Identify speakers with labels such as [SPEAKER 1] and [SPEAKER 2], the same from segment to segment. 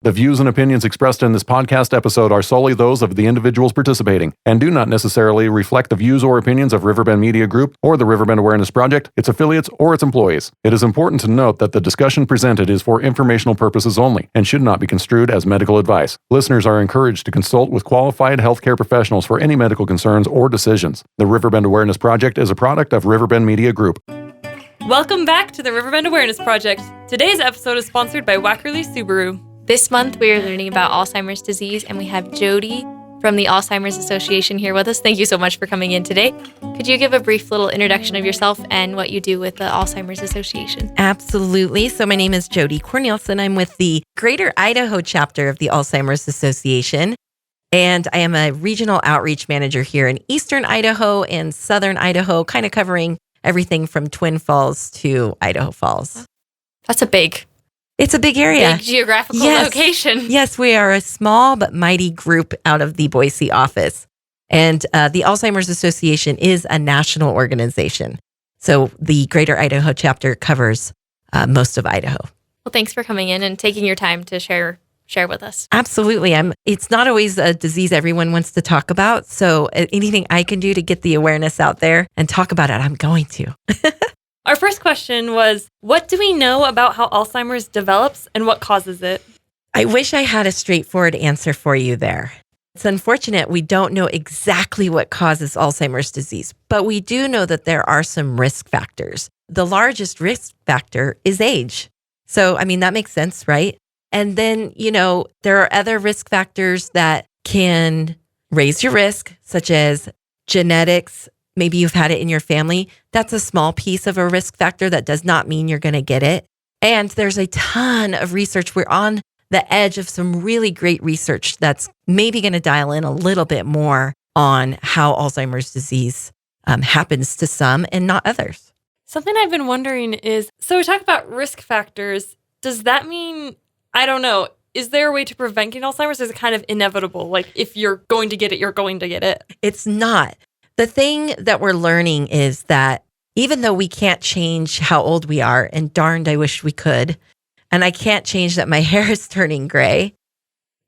[SPEAKER 1] The views and opinions expressed in this podcast episode are solely those of the individuals participating and do not necessarily reflect the views or opinions of Riverbend Media Group or the Riverbend Awareness Project, its affiliates, or its employees. It is important to note that the discussion presented is for informational purposes only and should not be construed as medical advice. Listeners are encouraged to consult with qualified healthcare professionals for any medical concerns or decisions. The Riverbend Awareness Project is a product of Riverbend Media Group.
[SPEAKER 2] Welcome back to the Riverbend Awareness Project. Today's episode is sponsored by Wackerly Subaru.
[SPEAKER 3] This month, we are learning about Alzheimer's disease, and we have Jody from the Alzheimer's Association here with us. Thank you so much for coming in today. Could you give a brief little introduction of yourself and what you do with the Alzheimer's Association?
[SPEAKER 4] Absolutely. So my name is Jody Cornelison. I'm with the Greater Idaho chapter of the Alzheimer's Association, and I am a regional outreach manager here in Eastern Idaho and Southern Idaho, kind of covering everything from Twin Falls to Idaho Falls.
[SPEAKER 3] That's
[SPEAKER 4] It's a big area.
[SPEAKER 3] big geographical location.
[SPEAKER 4] Yes, we are a small but mighty group out of the Boise office. And the Alzheimer's Association is a national organization. So the Greater Idaho chapter covers most of Idaho.
[SPEAKER 3] Well, thanks for coming in and taking your time to share with us.
[SPEAKER 4] Absolutely. It's not always a disease everyone wants to talk about. So anything I can do to get the awareness out there and talk about it, I'm going to.
[SPEAKER 2] Our first question was, what do we know about how Alzheimer's develops and what causes it?
[SPEAKER 4] I wish I had a straightforward answer for you there. It's unfortunate we don't know exactly what causes Alzheimer's disease, but we do know that there are some risk factors. The largest risk factor is age. So, that makes sense, right? And then, there are other risk factors that can raise your risk, such as genetics. Maybe you've had it in your family. That's a small piece of a risk factor. That does not mean you're going to get it. And there's a ton of research. We're on the edge of some really great research that's maybe going to dial in a little bit more on how Alzheimer's disease happens to some and not others.
[SPEAKER 2] Something I've been wondering is, so we talk about risk factors. Does that mean, I don't know, is there a way to prevent getting Alzheimer's? Is it kind of inevitable? Like if you're going to get it, you're going to get it?
[SPEAKER 4] It's not. The thing that we're learning is that even though we can't change how old we are, and darned, I wish we could, and I can't change that my hair is turning gray,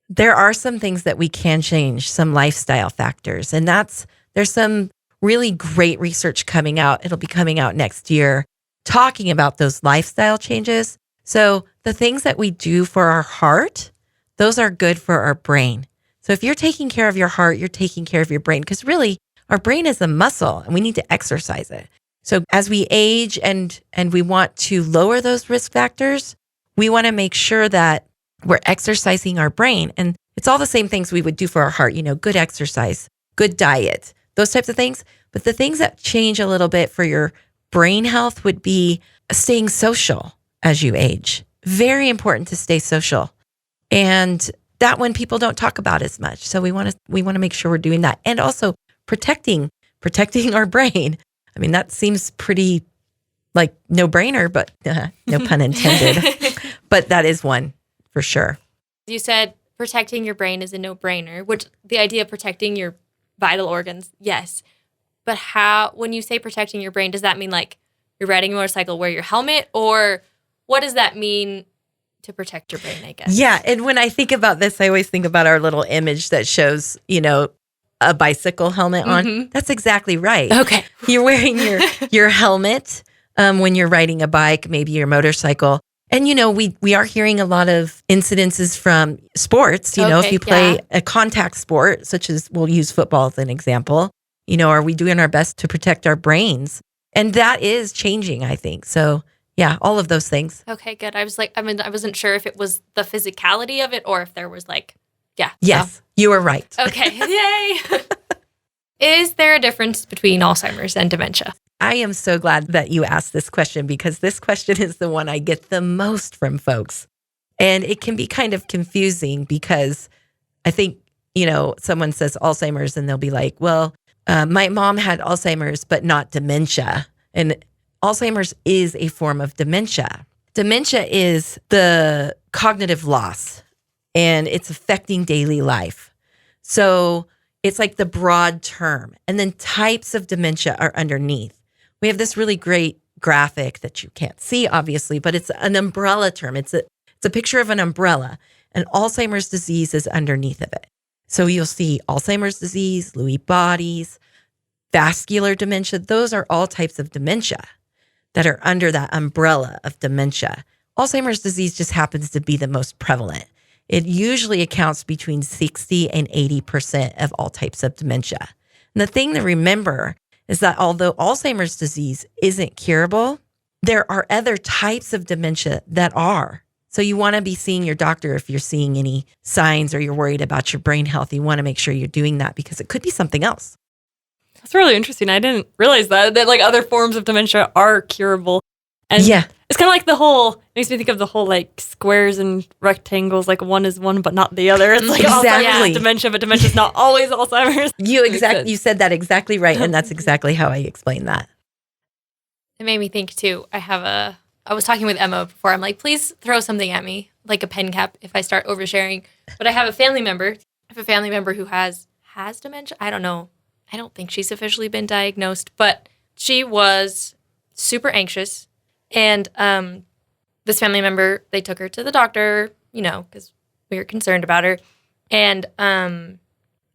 [SPEAKER 4] there are some things that we can change, some lifestyle factors. And there's some really great research coming out. It'll be coming out next year talking about those lifestyle changes. So the things that we do for our heart, those are good for our brain. So if you're taking care of your heart, you're taking care of your brain, because really, our brain is a muscle and we need to exercise it. So as we age and we want to lower those risk factors, we want to make sure that we're exercising our brain. And it's all the same things we would do for our heart, good exercise, good diet, those types of things. But the things that change a little bit for your brain health would be staying social as you age. Very important to stay social. And that one people don't talk about as much. So we want to make sure we're doing that. And also protecting our brain. That seems pretty like no brainer, but no pun intended. But that is one for sure.
[SPEAKER 3] You said protecting your brain is a no-brainer, which the idea of protecting your vital organs, yes. But when you say protecting your brain, does that mean like you're riding a motorcycle, wear your helmet? Or what does that mean to protect your brain, I guess?
[SPEAKER 4] Yeah. And when I think about this, I always think about our little image that shows, a bicycle helmet on. Mm-hmm. That's exactly right.
[SPEAKER 3] Okay.
[SPEAKER 4] You're wearing your helmet when you're riding a bike, maybe your motorcycle. And, we are hearing a lot of incidences from sports. If you play a contact sport, such as we'll use football as an example, are we doing our best to protect our brains? And that is changing, I think. So, yeah, all of those things.
[SPEAKER 3] Okay, good. I wasn't sure if it was the physicality of it or if there was
[SPEAKER 4] Yes, you were right.
[SPEAKER 3] Okay, yay. Is there a difference between Alzheimer's and dementia?
[SPEAKER 4] I am so glad that you asked this question, because this question is the one I get the most from folks. And it can be kind of confusing because I think, someone says Alzheimer's and they'll be like, well, my mom had Alzheimer's, but not dementia. And Alzheimer's is a form of dementia. Dementia is the cognitive loss, and it's affecting daily life. So it's like the broad term. And then types of dementia are underneath. We have this really great graphic that you can't see, obviously, but it's an umbrella term. It's a picture of an umbrella. and Alzheimer's disease is underneath of it. So you'll see Alzheimer's disease, Lewy bodies, vascular dementia. Those are all types of dementia that are under that umbrella of dementia. Alzheimer's disease just happens to be the most prevalent. It usually accounts between 60 and 80% of all types of dementia. And the thing to remember is that although Alzheimer's disease isn't curable, there are other types of dementia that are. So you want to be seeing your doctor if you're seeing any signs or you're worried about your brain health. You want to make sure you're doing that because it could be something else.
[SPEAKER 2] That's really interesting. I didn't realize that like other forms of dementia are curable. And
[SPEAKER 4] Yeah.
[SPEAKER 2] it's kind of like makes me think of the whole like squares and rectangles, like one is one but not the other. It's like
[SPEAKER 4] Exactly.
[SPEAKER 2] Alzheimer's dementia, but dementia's not always Alzheimer's.
[SPEAKER 4] You said that exactly right. And that's exactly how I explain that.
[SPEAKER 3] It made me think too. I was talking with Emma before. I'm like, please throw something at me, like a pen cap, if I start oversharing. But I have a family member. Who has dementia. I don't know. I don't think she's officially been diagnosed, but she was super anxious. And this family member, they took her to the doctor, because we were concerned about her. And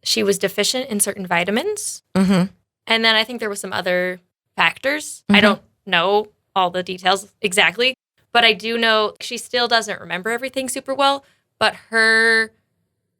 [SPEAKER 3] she was deficient in certain vitamins.
[SPEAKER 4] Mm-hmm.
[SPEAKER 3] And then I think there was some other factors.
[SPEAKER 4] Mm-hmm.
[SPEAKER 3] I don't know all the details exactly, but I do know she still doesn't remember everything super well, but her,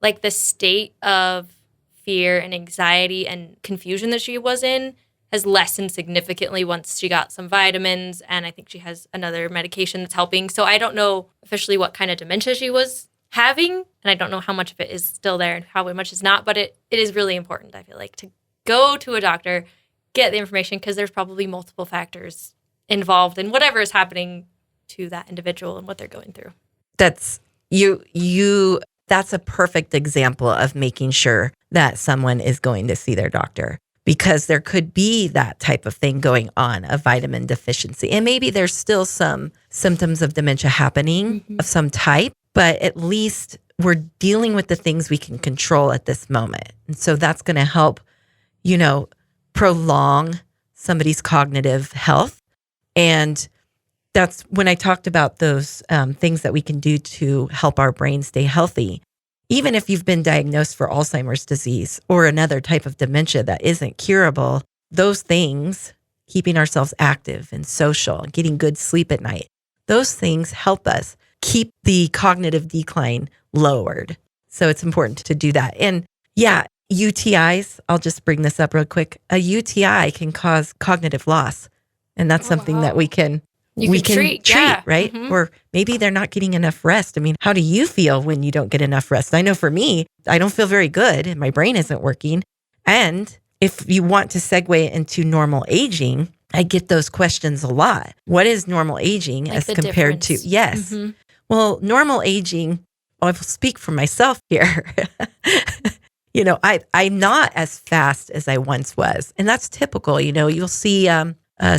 [SPEAKER 3] like the state of fear and anxiety and confusion that she was in has lessened significantly once she got some vitamins, and I think she has another medication that's helping. So I don't know officially what kind of dementia she was having, and I don't know how much of it is still there and how much is not, but it is really important, I feel like, to go to a doctor, get the information, because there's probably multiple factors involved in whatever is happening to that individual and what they're going through.
[SPEAKER 4] That's that's a perfect example of making sure that someone is going to see their doctor, because there could be that type of thing going on, a vitamin deficiency. And maybe there's still some symptoms of dementia happening of some type, but at least we're dealing with the things we can control at this moment. And so that's going to help, prolong somebody's cognitive health. And that's when I talked about those things that we can do to help our brain stay healthy. Even if you've been diagnosed for Alzheimer's disease or another type of dementia that isn't curable, those things, keeping ourselves active and social and getting good sleep at night, those things help us keep the cognitive decline lowered. So it's important to do that. And yeah, UTIs, I'll just bring this up real quick. A UTI can cause cognitive loss. And that's something that we can treat,
[SPEAKER 3] yeah.
[SPEAKER 4] Right? Mm-hmm. Or maybe they're not getting enough rest. I mean, how do you feel when you don't get enough rest? I know for me, I don't feel very good and my brain isn't working. And if you want to segue into normal aging, I get those questions a lot. What is normal aging
[SPEAKER 3] like
[SPEAKER 4] as compared
[SPEAKER 3] difference.
[SPEAKER 4] to, yes. Mm-hmm. Well, normal aging, I will speak for myself here. I'm not as fast as I once was. And that's typical. You'll see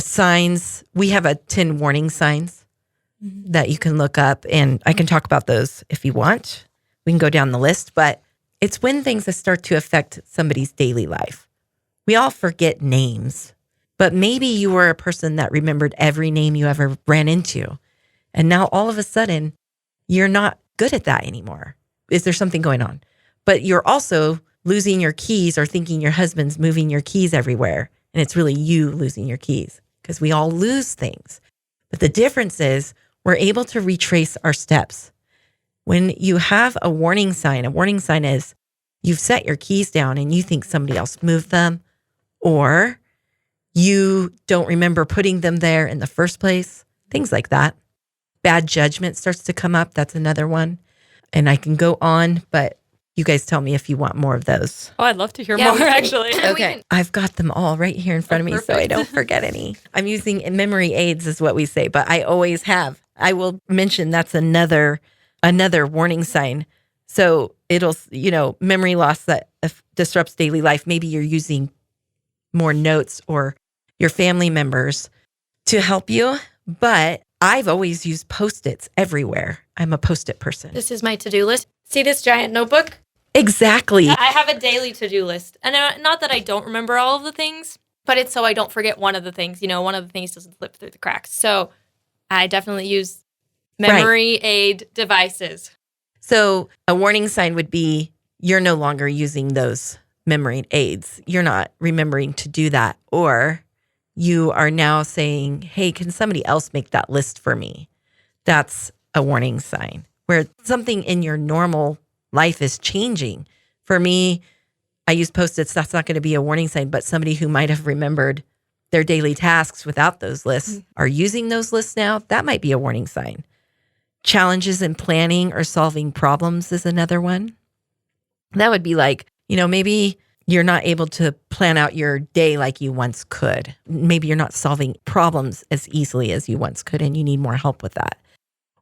[SPEAKER 4] signs. We have 10 warning signs that you can look up, and I can talk about those if you want. We can go down the list, but it's when things that start to affect somebody's daily life. We all forget names, but maybe you were a person that remembered every name you ever ran into. And now all of a sudden, you're not good at that anymore. Is there something going on? But you're also losing your keys or thinking your husband's moving your keys everywhere. And it's really you losing your keys, because we all lose things. But the difference is we're able to retrace our steps. When you have a warning sign is you've set your keys down and you think somebody else moved them, or you don't remember putting them there in the first place, things like that. Bad judgment starts to come up. That's another one. And I can go on, but you guys tell me if you want more of those.
[SPEAKER 2] Oh, I'd love to hear more, actually.
[SPEAKER 4] Okay. I've got them all right here in front of me, so I don't forget any. I'm using memory aids is what we say, but I always have. I will mention that's another warning sign. So it'll, memory loss that disrupts daily life. Maybe you're using more notes or your family members to help you, but I've always used Post-its everywhere. I'm a Post-it person.
[SPEAKER 3] This is my to-do list. See this giant notebook?
[SPEAKER 4] Exactly.
[SPEAKER 3] I have a daily to-do list. And not that I don't remember all of the things, but it's so I don't forget one of the things. One of the things doesn't slip through the cracks. So I definitely use memory aid devices.
[SPEAKER 4] So a warning sign would be you're no longer using those memory aids. You're not remembering to do that. Or you are now saying, hey, can somebody else make that list for me? That's a warning sign where something in your normal life is changing. For me, I use Post-its. That's not going to be a warning sign, but somebody who might have remembered their daily tasks without those lists are using those lists now. That might be a warning sign. Challenges in planning or solving problems is another one. That would be like, maybe you're not able to plan out your day like you once could. Maybe you're not solving problems as easily as you once could, and you need more help with that.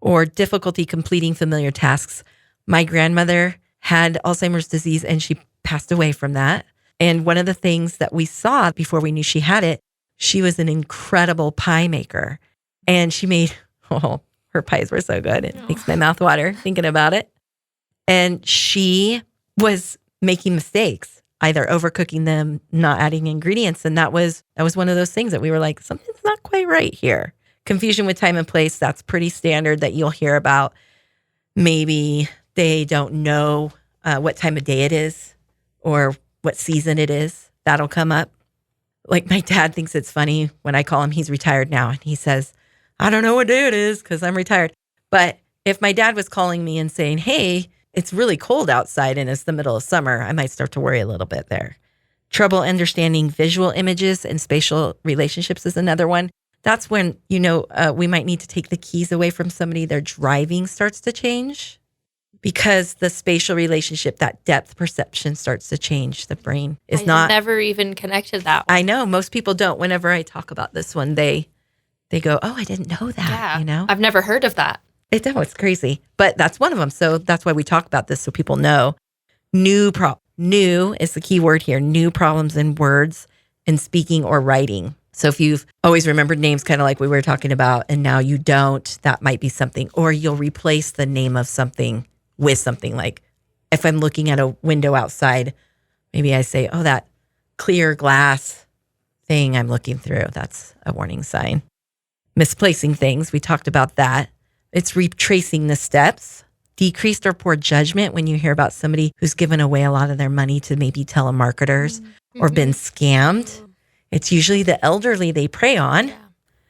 [SPEAKER 4] Or difficulty completing familiar tasks. My grandmother had Alzheimer's disease and she passed away from that. And one of the things that we saw before we knew she had it, she was an incredible pie maker. And she made, her pies were so good. It makes my mouth water thinking about it. And she was making mistakes, either overcooking them, not adding ingredients. And that was one of those things that we were like, something's not quite right here. Confusion with time and place, that's pretty standard that you'll hear about. Maybe they don't know what time of day it is or what season it is. That'll come up. Like my dad thinks it's funny when I call him, he's retired now. And he says, I don't know what day it is because I'm retired. But if my dad was calling me and saying, hey, it's really cold outside and it's the middle of summer, I might start to worry a little bit there. Trouble understanding visual images and spatial relationships is another one. That's when, we might need to take the keys away from somebody. Their driving starts to change because the spatial relationship, that depth perception starts to change. The brain is not.
[SPEAKER 3] I never even connected that one.
[SPEAKER 4] I know. Most people don't. Whenever I talk about this one, they go, oh, I didn't know that.
[SPEAKER 3] Yeah. I've never heard of that.
[SPEAKER 4] It's crazy. But that's one of them. So that's why we talk about this so people know. New is the key word here. New problems in words in speaking or writing. So if you've always remembered names, kind of like we were talking about, and now you don't, that might be something. Or you'll replace the name of something with something. Like if I'm looking at a window outside, maybe I say, oh, that clear glass thing I'm looking through. That's a warning sign. Misplacing things. We talked about that. It's retracing the steps. Decreased or poor judgment when you hear about somebody who's given away a lot of their money to maybe telemarketers or been scammed. It's usually the elderly they prey on.
[SPEAKER 3] Yeah.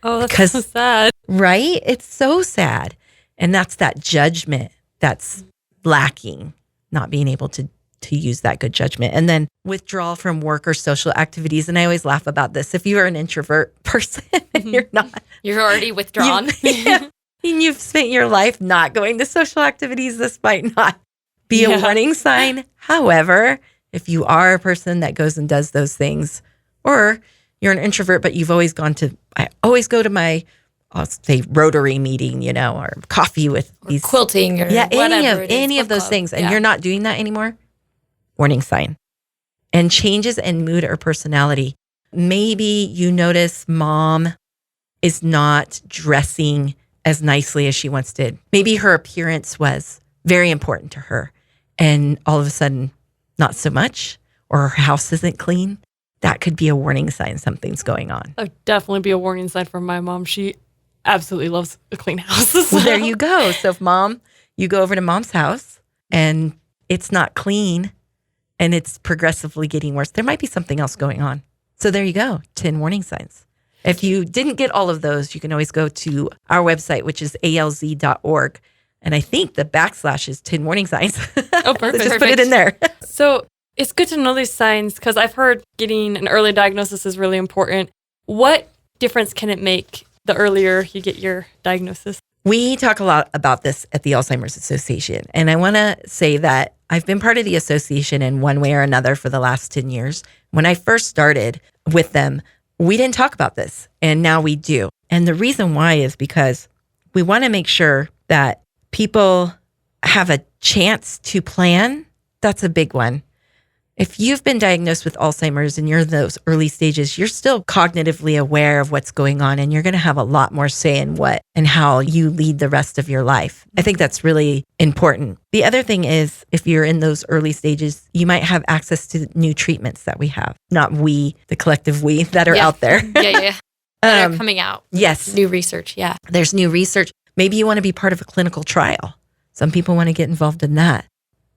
[SPEAKER 2] Oh, that's so sad.
[SPEAKER 4] Right? It's so sad. And that's that judgment that's lacking, not being able to use that good judgment. And then withdrawal from work or social activities. And I always laugh about this. If you are an introvert person and you're not.
[SPEAKER 3] You're already withdrawn.
[SPEAKER 4] And you've spent your life not going to social activities, this might not be a warning sign. However, if you are a person that goes and does those things, or you're an introvert, but you've always I always go to my, I'll say Rotary meeting, or coffee with these.
[SPEAKER 3] Quilting or whatever.
[SPEAKER 4] Any of those things. And you're not doing that anymore. Warning sign. And changes in mood or personality. Maybe you notice mom is not dressing as nicely as she once did. Maybe her appearance was very important to her. And all of a sudden, not so much. Or her house isn't clean. That could be a warning sign something's going on.
[SPEAKER 2] That would definitely be a warning sign from my mom. She absolutely loves a clean house.
[SPEAKER 4] Well, there you go. So if you go over to mom's house and it's not clean and it's progressively getting worse, there might be something else going on. So there you go, 10 warning signs. If you didn't get all of those, you can always go to our website, which is alz.org. And I think the / is 10 warning signs.
[SPEAKER 2] Oh, perfect.
[SPEAKER 4] So just put it in there.
[SPEAKER 2] So it's good to know these signs because I've heard getting an early diagnosis is really important. What difference can it make the earlier you get your diagnosis?
[SPEAKER 4] We talk a lot about this at the Alzheimer's Association. And I want to say that I've been part of the association in one way or another for the last 10 years. When I first started with them, we didn't talk about this. And now we do. And the reason why is because we want to make sure that people have a chance to plan. That's a big one. If you've been diagnosed with Alzheimer's and you're in those early stages, you're still cognitively aware of what's going on, and you're going to have a lot more say in what and how you lead the rest of your life. I think that's really important. The other thing is, if you're in those early stages, you might have access to new treatments that we have. Not we, the collective we that are out there.
[SPEAKER 3] Yeah. That are coming out.
[SPEAKER 4] Yes.
[SPEAKER 3] New research, yeah.
[SPEAKER 4] There's new research. Maybe you want to be part of a clinical trial. Some people want to get involved in that.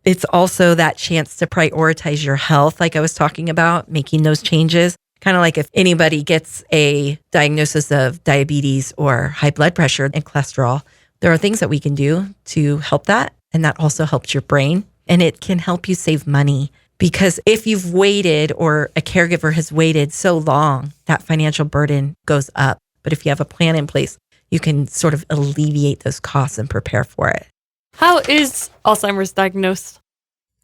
[SPEAKER 4] It's also that chance to prioritize your health, like I was talking about, making those changes. Kind of like if anybody gets a diagnosis of diabetes or high blood pressure and cholesterol, there are things that we can do to help that. And that also helps your brain. And it can help you save money. Because if you've waited or a caregiver has waited so long, that financial burden goes up. But if you have a plan in place, you can sort of alleviate those costs and prepare for it.
[SPEAKER 2] How is Alzheimer's diagnosed?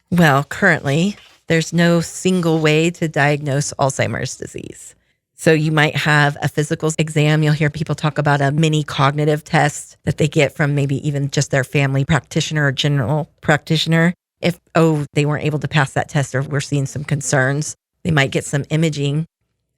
[SPEAKER 4] Well, currently, there's no single way to diagnose Alzheimer's disease. So you might have a physical exam. You'll hear people talk about a mini cognitive test that they get from maybe even just their family practitioner or general practitioner. If, they weren't able to pass that test or we're seeing some concerns, they might get some imaging.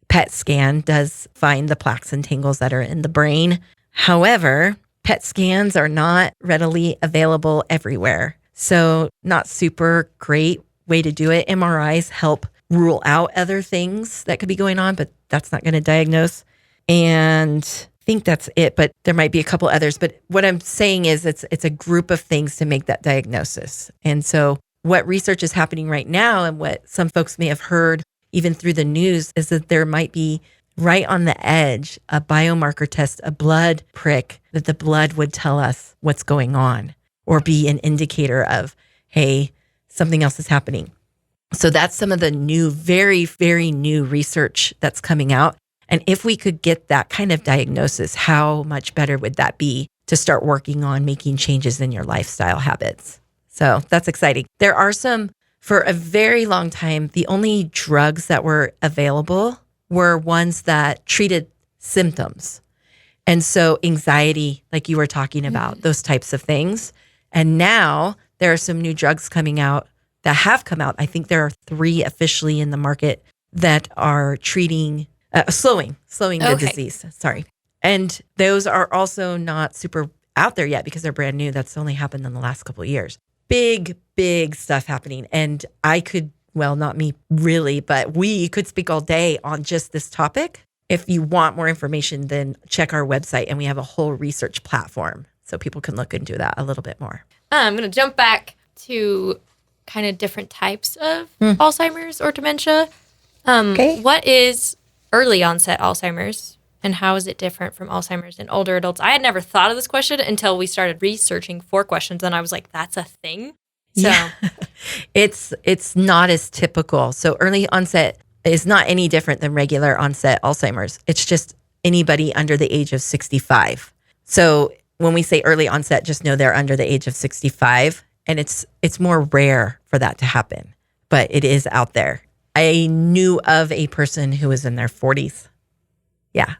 [SPEAKER 4] PET scan does find the plaques and tangles that are in the brain. However, PET scans are not readily available everywhere. So not super great way to do it. MRIs help rule out other things that could be going on, but that's not going to diagnose. And I think that's it, but there might be a couple others. But what I'm saying is it's a group of things to make that diagnosis. And so what research is happening right now and what some folks may have heard even through the news is that there might be right on the edge a biomarker test, a blood prick that the blood would tell us what's going on or be an indicator of, hey, something else is happening. So that's some of the new, very, very new research that's coming out. And if we could get that kind of diagnosis, how much better would that be to start working on making changes in your lifestyle habits? So that's exciting. There are some, for a very long time, the only drugs that were available were ones that treated symptoms. And so anxiety, like you were talking about, those types of things. And now there are some new drugs coming out that have come out. I think there are 3 officially in the market that are treating, slowing the disease. Sorry. And those are also not super out there yet because they're brand new. That's only happened in the last couple of years. Big, big stuff happening. And I could, well, not me really, but we could speak all day on just this topic. If you want more information, then check our website and we have a whole research platform so people can look into that a little bit more.
[SPEAKER 3] I'm going to jump back to kind of different types of Alzheimer's or dementia.
[SPEAKER 4] Okay.
[SPEAKER 3] What is early onset Alzheimer's and how is it different from Alzheimer's in older adults? I had never thought of this question until we started researching for questions and I was like, that's a thing? So
[SPEAKER 4] Yeah. It's not as typical. So early onset is not any different than regular onset Alzheimer's. It's just anybody under the age of 65. So when we say early onset, just know they're under the age of 65. And it's more rare for that to happen, but it is out there. I knew of a person who was in their 40s. Yeah.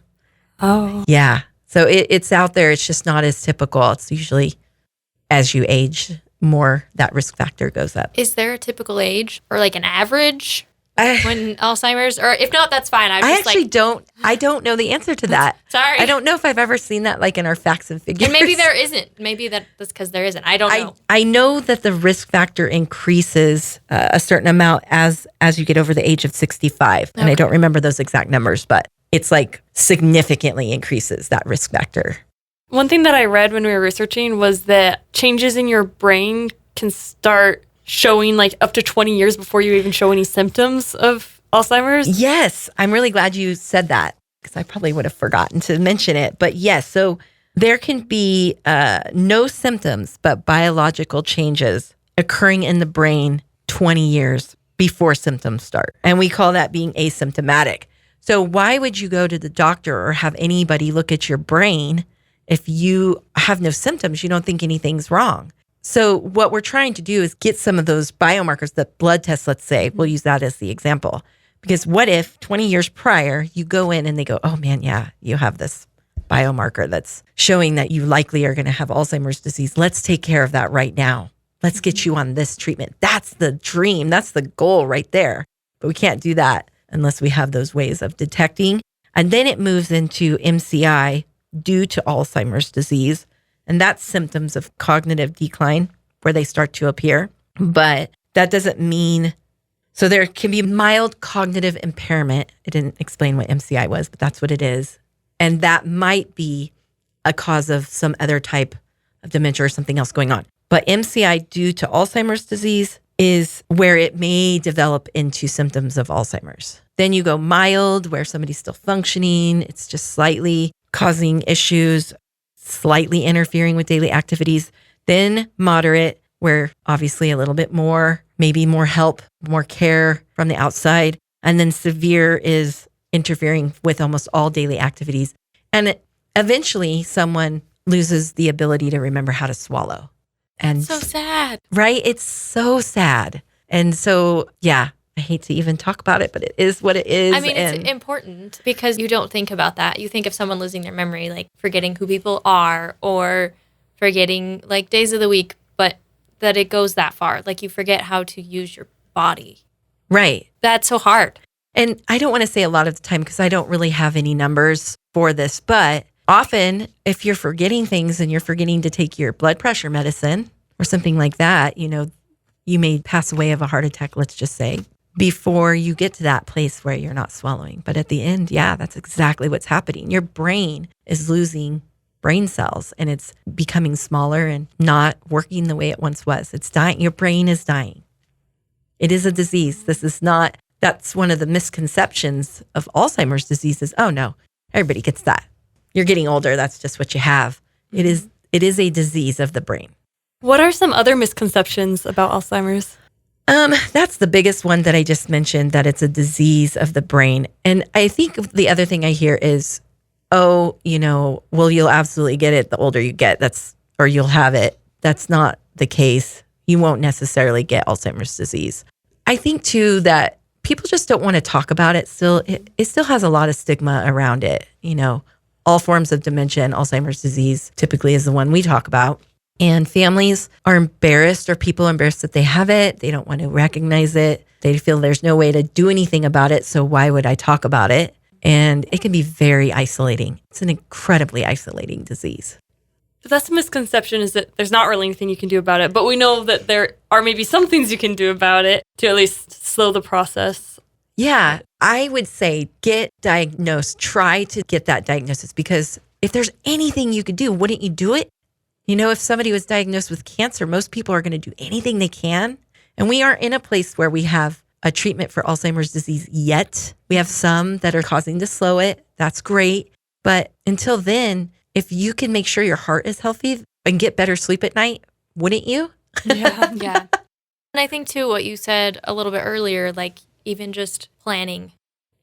[SPEAKER 2] Oh.
[SPEAKER 4] Yeah. So it's out there. It's just not as typical. It's usually as you age more, that risk factor goes up.
[SPEAKER 3] is there a typical age or like an average when Alzheimer's? Or if not, that's fine.
[SPEAKER 4] I actually don't know the answer to that.
[SPEAKER 3] Sorry.
[SPEAKER 4] I don't know if I've ever seen that like in our facts and figures.
[SPEAKER 3] And maybe there isn't. Maybe that's because there isn't. I don't know.
[SPEAKER 4] I know that the risk factor increases a certain amount as you get over the age of 65. And I don't remember those exact numbers, but it's like significantly increases that risk factor.
[SPEAKER 2] One thing that I read when we were researching was that changes in your brain can start showing like up to 20 years before you even show any symptoms of Alzheimer's.
[SPEAKER 4] Yes, I'm really glad you said that because I probably would have forgotten to mention it. But yes, so there can be no symptoms, but biological changes occurring in the brain 20 years before symptoms start. And we call that being asymptomatic. So why would you go to the doctor or have anybody look at your brain if you have no symptoms, you don't think anything's wrong? So what we're trying to do is get some of those biomarkers, the blood tests, let's say, we'll use that as the example. Because what if 20 years prior, you go in and they go, oh man, yeah, you have this biomarker that's showing that you likely are going to have Alzheimer's disease. Let's take care of that right now. Let's get you on this treatment. That's the dream. That's the goal right there. But we can't do that unless we have those ways of detecting. And then it moves into MCI due to Alzheimer's disease. And that's symptoms of cognitive decline where they start to appear. But that doesn't mean, so there can be mild cognitive impairment. I didn't explain what MCI was, but that's what it is. And that might be a cause of some other type of dementia or something else going on. But MCI due to Alzheimer's disease is where it may develop into symptoms of Alzheimer's. Then you go mild, where somebody's still functioning. It's just slightly causing issues, slightly interfering with daily activities. Then moderate, where obviously a little bit more, maybe more help, more care from the outside. And then severe is interfering with almost all daily activities. And eventually someone loses the ability to remember how to swallow. And
[SPEAKER 3] So sad.
[SPEAKER 4] right? It's so sad. And so, yeah, I hate to even talk about it, but it is what it is.
[SPEAKER 3] I mean, it's important because you don't think about that. You think of someone losing their memory, like forgetting who people are or forgetting like days of the week, but that it goes that far. Like you forget how to use your body.
[SPEAKER 4] right.
[SPEAKER 3] That's so hard.
[SPEAKER 4] And I don't want to say a lot of the time because I don't really have any numbers for this, but often if you're forgetting things and you're forgetting to take your blood pressure medicine or something like that, you may pass away of a heart attack, let's just say, before you get to that place where you're not swallowing. But at the end, yeah, that's exactly what's happening. Your brain is losing brain cells and it's becoming smaller and not working the way it once was. It's dying. Your brain is dying. It is a disease. That's one of the misconceptions of Alzheimer's disease is, oh no, everybody gets that. You're getting older. That's just what you have. It is a disease of the brain.
[SPEAKER 2] What are some other misconceptions about Alzheimer's?
[SPEAKER 4] That's the biggest one that I just mentioned, that it's a disease of the brain. And I think the other thing I hear is, well, you'll absolutely get it the older you get. Or you'll have it. That's not the case. You won't necessarily get Alzheimer's disease. I think too that people just don't want to talk about it. It still has a lot of stigma around it. All forms of dementia and Alzheimer's disease typically is the one we talk about. And families are embarrassed, or people are embarrassed that they have it. They don't want to recognize it. They feel there's no way to do anything about it. So why would I talk about it? And it can be very isolating. It's an incredibly isolating disease.
[SPEAKER 2] But that's a misconception, is that there's not really anything you can do about it. But we know that there are maybe some things you can do about it to at least slow the process.
[SPEAKER 4] Yeah, I would say get diagnosed. Try to get that diagnosis, because if there's anything you could do, wouldn't you do it? If somebody was diagnosed with cancer, most people are going to do anything they can. And we aren't in a place where we have a treatment for Alzheimer's disease yet. We have some that are causing to slow it. That's great. But until then, if you can make sure your heart is healthy and get better sleep at night, wouldn't you?
[SPEAKER 2] Yeah.
[SPEAKER 3] Yeah. And I think too, what you said a little bit earlier, like even just planning,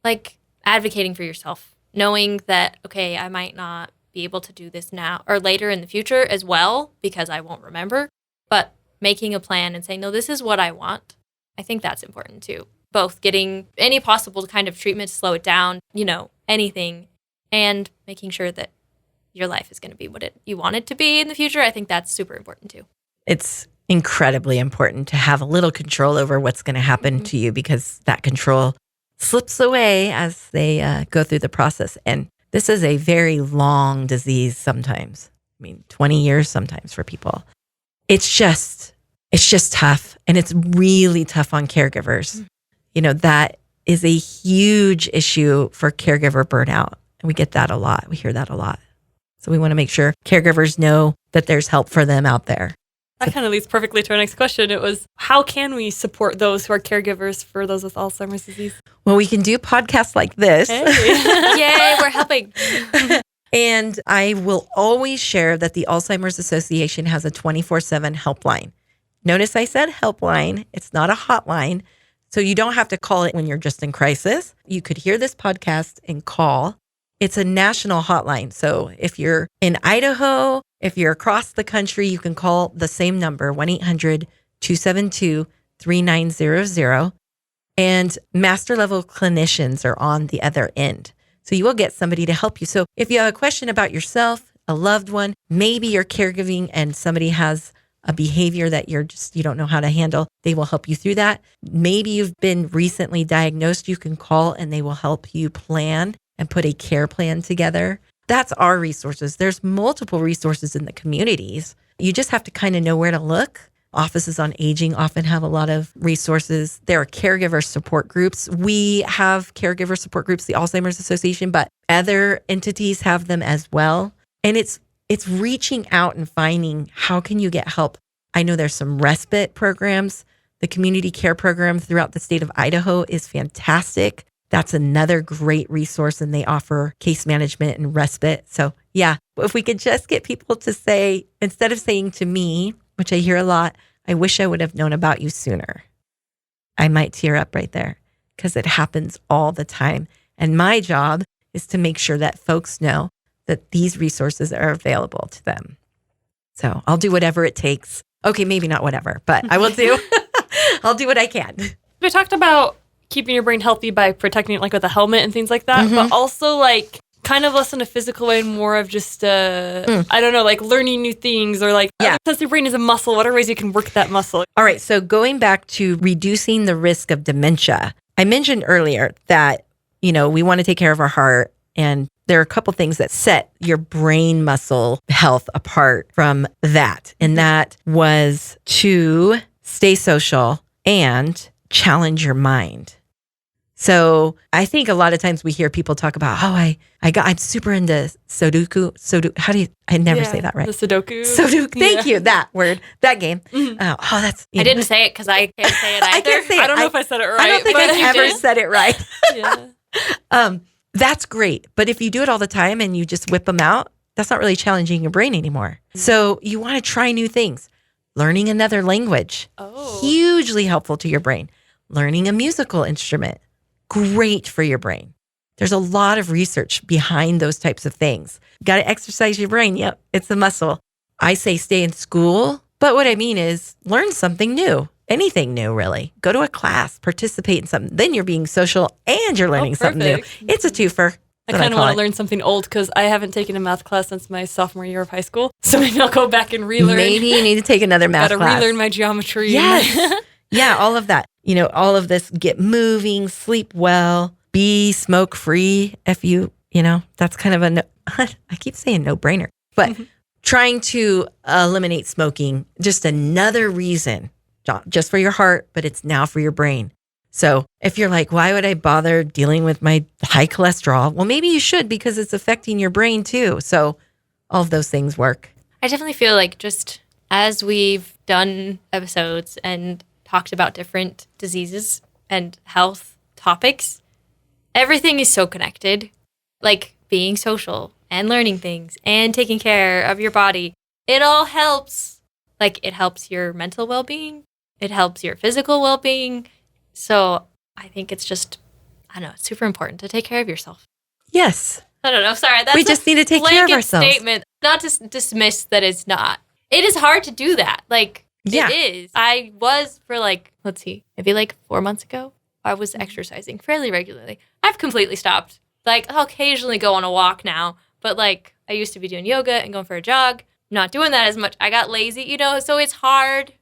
[SPEAKER 3] like advocating for yourself, knowing that, okay, I might not be able to do this now or later in the future as well, because I won't remember, but making a plan and saying, no, this is what I want. I think that's important too. Both getting any possible kind of treatment to slow it down, anything, and making sure that your life is going to be what you want it to be in the future. I think that's super important too.
[SPEAKER 4] It's incredibly important to have a little control over what's going to happen to you, because that control slips away as they go through the process. And this is a very long disease sometimes. 20 years sometimes for people. It's just tough. And it's really tough on caregivers. That is a huge issue for caregiver burnout. And we get that a lot. We hear that a lot. So we want to make sure caregivers know that there's help for them out there.
[SPEAKER 2] That kind of leads perfectly to our next question. It was, how can we support those who are caregivers for those with Alzheimer's disease?
[SPEAKER 4] Well, we can do podcasts like this.
[SPEAKER 2] Hey.
[SPEAKER 3] Yay, we're helping.
[SPEAKER 4] And I will always share that the Alzheimer's Association has a 24/7 helpline. Notice I said helpline. It's not a hotline. So you don't have to call it when you're just in crisis. You could hear this podcast and call. It's a national hotline. So if you're in Idaho, if you're across the country, you can call the same number, 1-800-272-3900. And master level clinicians are on the other end. So you will get somebody to help you. So if you have a question about yourself, a loved one, maybe you're caregiving and somebody has a behavior that you don't know how to handle, they will help you through that. Maybe you've been recently diagnosed, you can call and they will help you plan and put a care plan together. That's our resources. There's multiple resources in the communities. You just have to kind of know where to look. Offices on Aging often have a lot of resources. There are caregiver support groups. We have caregiver support groups, the Alzheimer's Association, but other entities have them as well. And it's reaching out and finding, how can you get help? I know there's some respite programs. The community care program throughout the state of Idaho is fantastic. That's another great resource, and they offer case management and respite. So yeah, if we could just get people to say, instead of saying to me, which I hear a lot, I wish I would have known about you sooner. I might tear up right there because it happens all the time. And my job is to make sure that folks know that these resources are available to them. So I'll do whatever it takes. Okay, maybe not whatever, but I will do. I'll do what I can.
[SPEAKER 2] We talked about keeping your brain healthy by protecting it, like with a helmet and things like that, but also like kind of less in a physical way, more of just, I don't know, like learning new things or like, since your brain is a muscle, what are ways you can work that muscle?
[SPEAKER 4] All right. So going back to reducing the risk of dementia, I mentioned earlier that, we want to take care of our heart, and there are a couple things that set your brain muscle health apart from that. And that was to stay social and challenge your mind. So I think a lot of times we hear people talk about, I'm super into Sudoku. How do you, I never say that right.
[SPEAKER 2] The Sudoku.
[SPEAKER 4] Thank you. That word, that game. That's.
[SPEAKER 3] I didn't say it because I can't say it either.
[SPEAKER 4] I can't say it.
[SPEAKER 2] I don't know if I said it right.
[SPEAKER 4] I don't think I've ever said it right.
[SPEAKER 2] Yeah.
[SPEAKER 4] That's great. But if you do it all the time and you just whip them out, that's not really challenging your brain anymore. So you want to try new things. Learning another language, hugely helpful to your brain. Learning a musical instrument, great for your brain. There's a lot of research behind those types of things. Got to exercise your brain. Yep, it's a muscle. I say stay in school, but what I mean is learn something new. Anything new, really. Go to a class, participate in something. Then you're being social and you're learning something new. It's a twofer.
[SPEAKER 2] I kind of want to learn something old because I haven't taken a math class since my sophomore year of high school. So maybe I'll go back and relearn.
[SPEAKER 4] Maybe you need to take another math class.
[SPEAKER 2] Got to relearn my geometry.
[SPEAKER 4] Yes. Yeah, all of that. All of this, get moving, sleep well, be smoke free. If that's kind of I keep saying no brainer, but trying to eliminate smoking, just another reason, just for your heart, but it's now for your brain. So if you're like, why would I bother dealing with my high cholesterol? Well, maybe you should because it's affecting your brain too. So all of those things work.
[SPEAKER 3] I definitely feel like just as we've done episodes and talked about different diseases and health topics, everything is so connected. Like being social and learning things and taking care of your body. It all helps. Like it helps your mental well-being. It helps your physical well-being. So I think it's just, it's super important to take care of yourself.
[SPEAKER 4] Yes.
[SPEAKER 3] I don't know. Sorry. That's
[SPEAKER 4] we just need to take care of ourselves.
[SPEAKER 3] Statement. Not to dismiss that it's not. It is hard to do that. It is. I was for let's see, maybe 4 months ago, I was exercising fairly regularly. I've completely stopped. I'll occasionally go on a walk now, but I used to be doing yoga and going for a jog. Not doing that as much. I got lazy, so it's hard.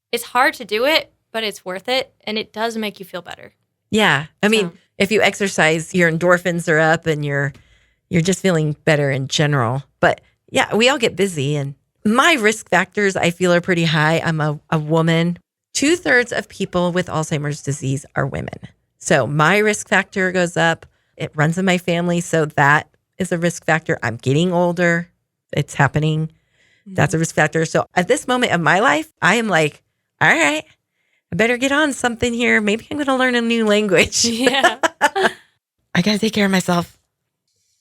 [SPEAKER 3] It's hard to do it, but it's worth it, and it does make you feel better.
[SPEAKER 4] Yeah. I mean, if you exercise, your endorphins are up and you're just feeling better in general. But yeah, we all get busy, and my risk factors, I feel, are pretty high. I'm a woman. 2/3 of people with Alzheimer's disease are women. So my risk factor goes up. It runs in my family. So that is a risk factor. I'm getting older. It's happening. That's a risk factor. So at this moment of my life, I am like, all right, I better get on something here. Maybe I'm going to learn a new language.
[SPEAKER 2] Yeah.
[SPEAKER 4] I got to take care of myself.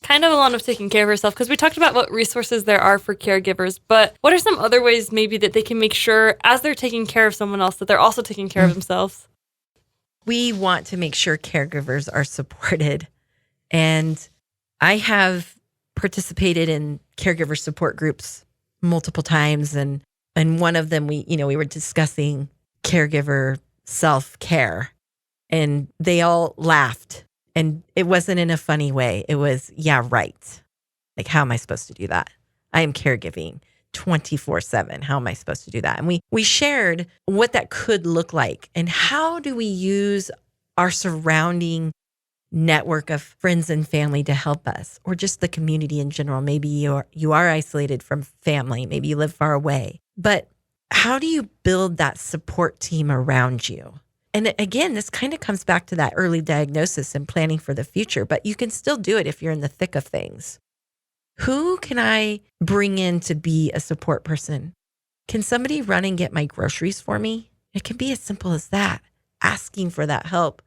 [SPEAKER 2] Kind of along with taking care of yourself, because we talked about what resources there are for caregivers, but what are some other ways maybe that they can make sure as they're taking care of someone else that they're also taking care of themselves?
[SPEAKER 4] We want to make sure caregivers are supported. And I have participated in caregiver support groups multiple times. And one of them, we were discussing caregiver self-care, and they all laughed. And it wasn't in a funny way. It was, yeah, right. How am I supposed to do that? I am caregiving 24/7. How am I supposed to do that? And we shared what that could look like, and how do we use our surrounding network of friends and family to help us, or just the community in general. Maybe you are isolated from family. Maybe you live far away. But how do you build that support team around you? And again, this kind of comes back to that early diagnosis and planning for the future, but you can still do it if you're in the thick of things. Who can I bring in to be a support person? Can somebody run and get my groceries for me? It can be as simple as that, asking for that help.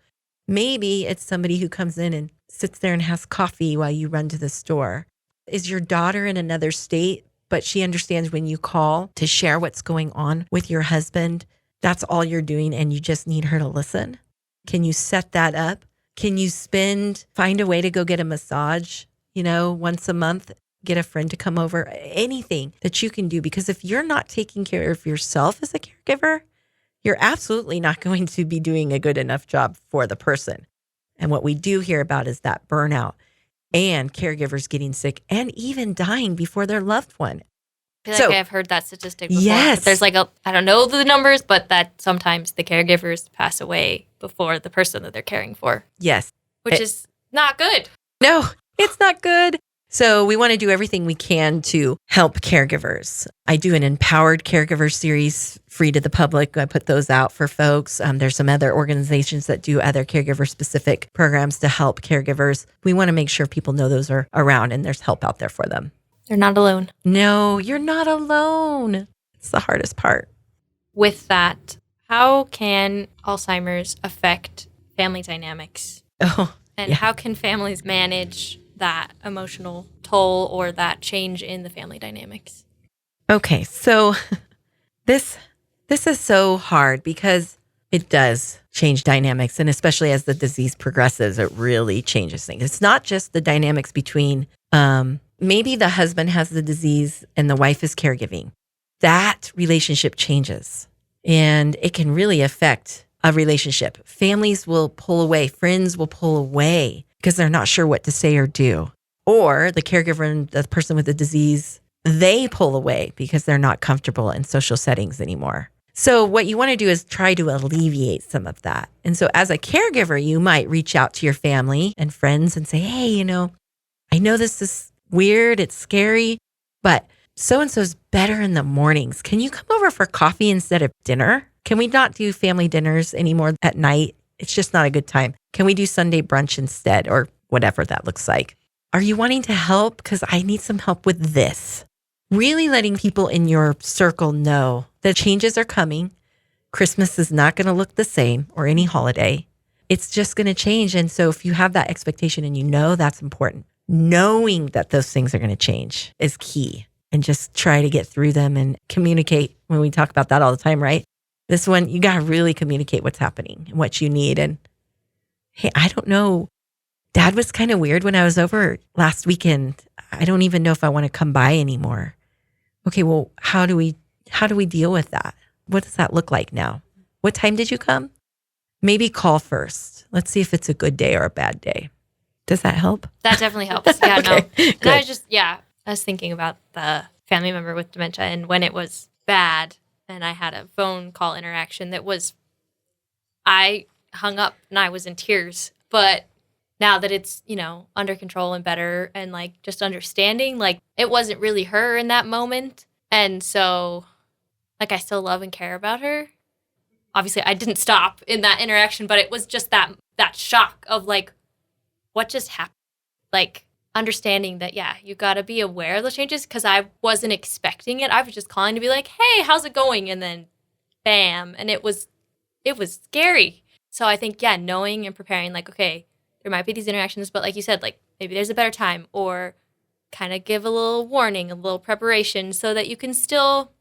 [SPEAKER 4] Maybe it's somebody who comes in and sits there and has coffee while you run to the store. Is your daughter in another state, but she understands when you call to share what's going on with your husband? That's all you're doing and you just need her to listen? Can you set that up? Can you find a way to go get a massage, once a month, get a friend to come over, anything that you can do? Because if you're not taking care of yourself as a caregiver, you're absolutely not going to be doing a good enough job for the person. And what we do hear about is that burnout and caregivers getting sick and even dying before their loved one.
[SPEAKER 3] I feel like I've heard that statistic before.
[SPEAKER 4] Yes.
[SPEAKER 3] There's I don't know the numbers, but that sometimes the caregivers pass away before the person that they're caring for.
[SPEAKER 4] Yes.
[SPEAKER 3] Which is not good.
[SPEAKER 4] No, it's not good. So we want to do everything we can to help caregivers. I do an empowered caregiver series free to the public. I put those out for folks. There's some other organizations that do other caregiver specific programs to help caregivers. We want to make sure people know those are around and there's help out there for them.
[SPEAKER 3] They're not alone.
[SPEAKER 4] No, you're not alone. It's the hardest part.
[SPEAKER 3] With that, how can Alzheimer's affect family dynamics? And how can families manage that emotional toll or that change in the family dynamics?
[SPEAKER 4] Okay, so this is so hard because it does change dynamics. And especially as the disease progresses, it really changes things. It's not just the dynamics between maybe the husband has the disease and the wife is caregiving. That relationship changes and it can really affect a relationship. Families will pull away, friends will pull away because they're not sure what to say or do. Or the caregiver and the person with the disease, they pull away because they're not comfortable in social settings anymore. So what you want to do is try to alleviate some of that. And so as a caregiver, you might reach out to your family and friends and say, hey, I know this is weird, it's scary, but so-and-so's better in the mornings. Can you come over for coffee instead of dinner? Can we not do family dinners anymore at night? It's just not a good time. Can we do Sunday brunch instead or whatever that looks like? Are you wanting to help? Because I need some help with this. Really letting people in your circle know that changes are coming. Christmas is not going to look the same or any holiday. It's just going to change. And so if you have that expectation and that's important, knowing that those things are going to change is key. And just try to get through them and communicate. When we talk about that all the time, right? This one, you got to really communicate what's happening and what you need. And hey, I don't know. Dad was kind of weird when I was over last weekend. I don't even know if I want to come by anymore. Okay, well, how do we deal with that? What does that look like now? What time did you come? Maybe call first. Let's see if it's a good day or a bad day. Does that help?
[SPEAKER 3] That definitely helps. Yeah,
[SPEAKER 4] Okay,
[SPEAKER 3] no. And I was thinking about the family member with dementia and when it was bad and I had a phone call interaction I hung up and I was in tears. But now that it's, under control and better and just understanding, it wasn't really her in that moment. And so I still love and care about her. Obviously I didn't stop in that interaction, but it was just that shock of what just happened? Understanding that, you got to be aware of those changes because I wasn't expecting it. I was just calling to be like, hey, how's it going? And then bam. And it was scary. So I think, knowing and preparing, okay, there might be these interactions, but like you said, maybe there's a better time or kind of give a little warning, a little preparation so that you can still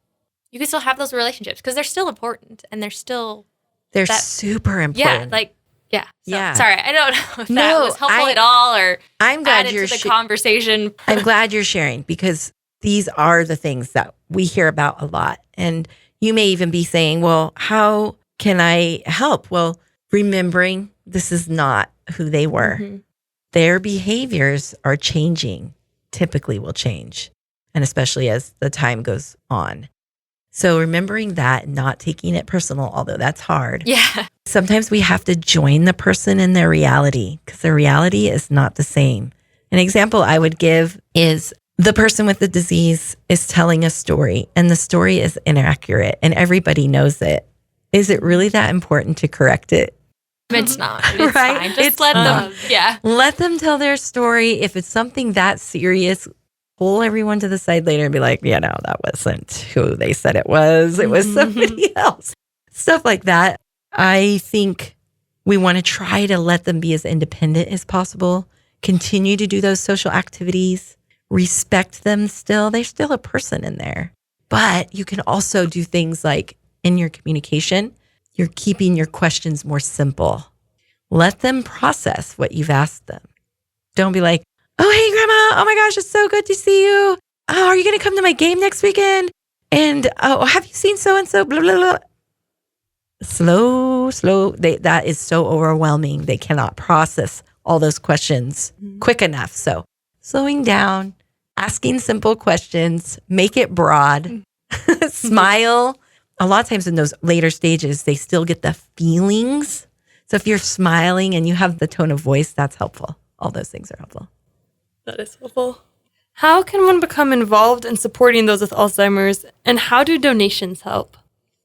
[SPEAKER 3] have those relationships because they're still important and they're
[SPEAKER 4] super important.
[SPEAKER 3] Yeah. Sorry, I don't know if that was helpful at all or
[SPEAKER 4] I'm glad
[SPEAKER 3] added
[SPEAKER 4] you're
[SPEAKER 3] to the conversation.
[SPEAKER 4] I'm glad you're sharing because these are the things that we hear about a lot. And you may even be saying, well, how can I help? Well, remembering this is not who they were. Mm-hmm. Their behaviors are changing, typically will change, and especially as the time goes on. So remembering that, not taking it personal, although that's hard.
[SPEAKER 3] Yeah.
[SPEAKER 4] Sometimes we have to join the person in their reality because their reality is not the same. An example I would give is the person with the disease is telling a story and the story is inaccurate and everybody knows it. Is it really that important to correct it?
[SPEAKER 3] It's not. It's
[SPEAKER 4] right?
[SPEAKER 3] Fine. Just let them,
[SPEAKER 4] Let them tell their story. If it's something that serious, pull everyone to the side later and be like, yeah, no, that wasn't who they said it was. It was somebody else. Stuff like that. I think we want to try to let them be as independent as possible, continue to do those social activities, respect them still. They're still a person in there. But you can also do things like in your communication, you're keeping your questions more simple. Let them process what you've asked them. Don't be like, oh, hey, Grandma. Oh, my gosh, it's so good to see you. Oh, are you going to come to my game next weekend? And oh, have you seen so-and-so? Blah, blah, blah. Slow. That is so overwhelming. They cannot process all those questions quick enough. So slowing down, asking simple questions, make it broad, smile. A lot of times in those later stages, they still get the feelings. So if you're smiling and you have the tone of voice, that's helpful. All those things are helpful.
[SPEAKER 2] That is helpful. How can one become involved in supporting those with Alzheimer's, and how do donations help?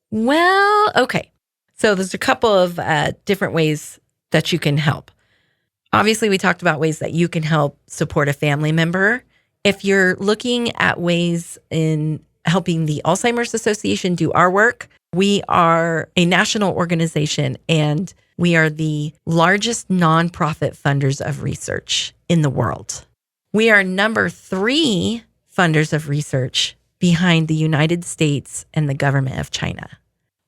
[SPEAKER 4] Well, okay. So there's a couple of different ways that you can help. Obviously, we talked about ways that you can help support a family member. If you're looking at ways in helping the Alzheimer's Association do our work, we are a national organization and we are the largest nonprofit funders of research in the world. We are number 3 funders of research behind the United States and the government of China.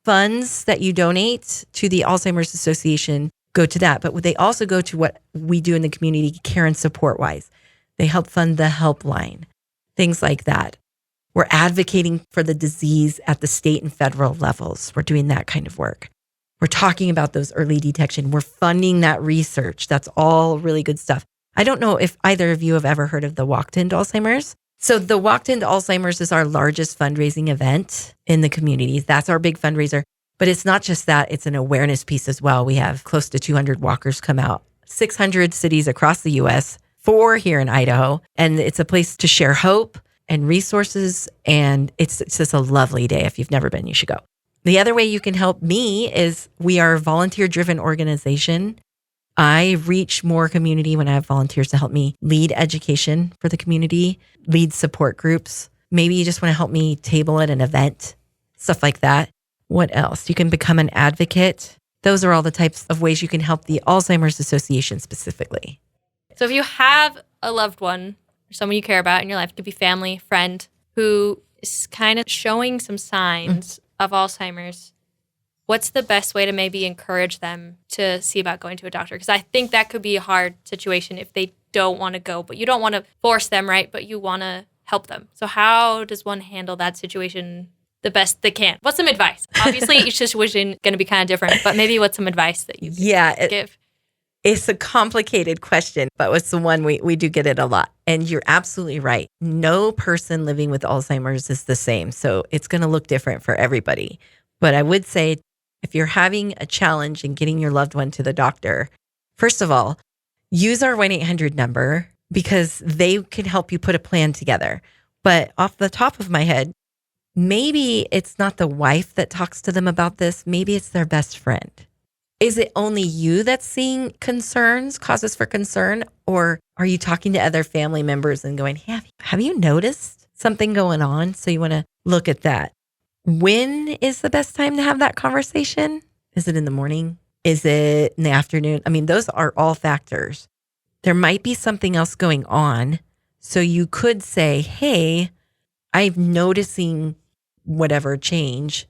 [SPEAKER 4] Funds that you donate to the Alzheimer's Association go to that, but they also go to what we do in the community care and support wise. They help fund the Helpline, things like that. We're advocating for the disease at the state and federal levels. We're doing that kind of work. We're talking about those early detection. We're funding that research. That's all really good stuff. I don't know if either of you have ever heard of the Walk to End Alzheimer's. So the Walk to End Alzheimer's is our largest fundraising event in the community. That's our big fundraiser. But it's not just that, it's an awareness piece as well. We have close to 200 walkers come out, 600 cities across the U.S., 4 here in Idaho. And it's a place to share hope and resources. And it's just a lovely day. If you've never been, you should go. The other way you can help me is we are a volunteer-driven organization. I reach more community when I have volunteers to help me lead education for the community, lead support groups. Maybe you just want to help me table at an event, stuff like that. What else? You can become an advocate. Those are all the types of ways you can help the Alzheimer's Association specifically.
[SPEAKER 3] So if you have a loved one or someone you care about in your life, it could be family, friend, who is kind of showing some signs of Alzheimer's, what's the best way to maybe encourage them to see about going to a doctor? Because I think that could be a hard situation if they don't want to go, but you don't want to force them, right? But you want to help them. So how does one handle that situation the best they can? What's some advice? Obviously, each situation is going to be kind of different, but maybe what's some advice that you could give?
[SPEAKER 4] It's a complicated question, but it's the one we do get it a lot. And you're absolutely right. No person living with Alzheimer's is the same. So it's going to look different for everybody. But I would say if you're having a challenge in getting your loved one to the doctor, first of all, use our 1-800 number because they can help you put a plan together. But off the top of my head, maybe it's not the wife that talks to them about this. Maybe it's their best friend. Is it only you that's seeing causes for concern? Or are you talking to other family members and going, hey, have you noticed something going on? So you want to look at that. When is the best time to have that conversation? Is it in the morning? Is it in the afternoon? I mean, those are all factors. There might be something else going on. So you could say, hey, I'm noticing whatever change.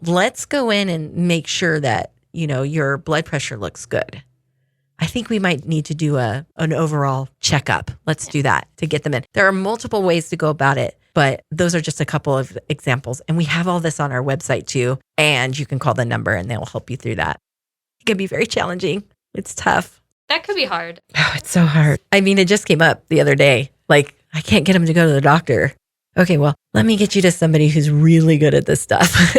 [SPEAKER 4] Let's go in and make sure that your blood pressure looks good. I think we might need to do an overall checkup. Let's do that to get them in. There are multiple ways to go about it, but those are just a couple of examples. And we have all this on our website too. And you can call the number and they'll help you through that. It can be very challenging. It's tough.
[SPEAKER 3] That could be hard.
[SPEAKER 4] Oh, it's so hard. I mean, it just came up the other day. Like, I can't get them to go to the doctor. Okay, well, let me get you to somebody who's really good at this stuff.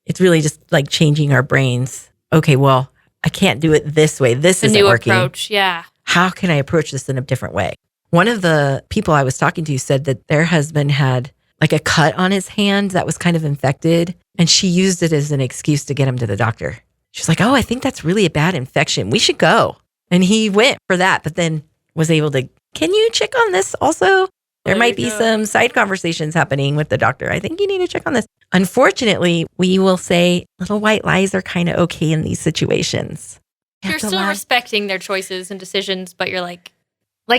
[SPEAKER 4] It's really just like changing our brains. Okay, well, I can't do it this way. This isn't working. A new
[SPEAKER 3] approach, yeah.
[SPEAKER 4] How can I approach this in a different way? One of the people I was talking to said that their husband had like a cut on his hand that was kind of infected, and she used it as an excuse to get him to the doctor. She's like, oh, I think that's really a bad infection. We should go. And he went for that, but then was able to, can you check on this also? There might be some side conversations happening with the doctor. I think you need to check on this. Unfortunately, we will say little white lies are kind of okay in these situations.
[SPEAKER 3] You're still respecting their choices and decisions, but you're like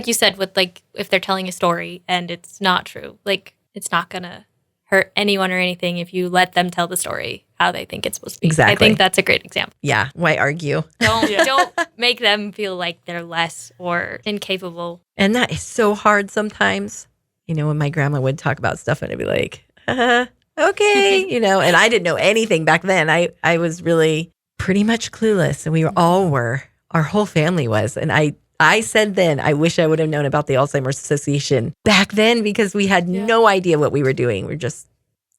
[SPEAKER 3] you said, with like, if they're telling a story and it's not true, like it's not going to hurt anyone or anything if you let them tell the story how they think it's supposed to be.
[SPEAKER 4] Exactly.
[SPEAKER 3] I think that's a great example.
[SPEAKER 4] Yeah. Why argue?
[SPEAKER 3] Don't make them feel like they're less or incapable.
[SPEAKER 4] And that is so hard sometimes. You know, when my grandma would talk about stuff and I'd be like, okay, you know, and I didn't know anything back then. I was really pretty much clueless, and we all were. Our whole family was. And I said then, I wish I would have known about the Alzheimer's Association back then, because we had no idea what we were doing. We were just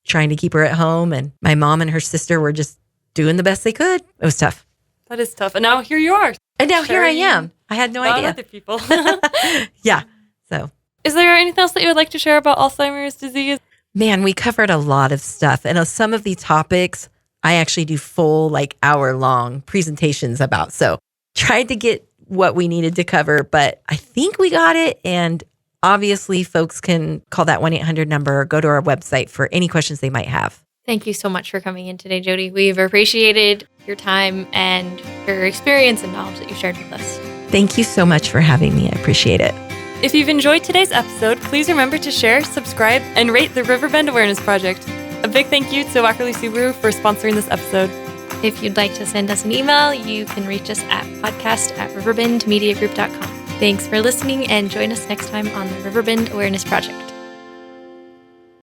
[SPEAKER 4] trying to keep her at home. And my mom and her sister were just doing the best they could. It was tough.
[SPEAKER 2] That is tough. And now here you are.
[SPEAKER 4] And now here I am. I had no idea.
[SPEAKER 2] Other people.
[SPEAKER 4] Yeah. So,
[SPEAKER 2] is there anything else that you would like to share about Alzheimer's disease?
[SPEAKER 4] man, we covered a lot of stuff. And some of the topics I actually do full, like, hour-long presentations about. So tried to get what we needed to cover, but I think we got it. And obviously, folks can call that 1-800 number or go to our website for any questions they might have.
[SPEAKER 3] Thank you so much for coming in today, Jody. We've appreciated your time and your experience and knowledge that you shared with us.
[SPEAKER 4] Thank you so much for having me. I appreciate it.
[SPEAKER 2] If you've enjoyed today's episode, please remember to share, subscribe, and rate the Riverbend Awareness Project. A big thank you to Wackerly Subaru for sponsoring this episode.
[SPEAKER 3] If you'd like to send us an email, you can reach us at podcast@riverbendmediagroup.com. Thanks for listening, and join us next time on the Riverbend Awareness Project.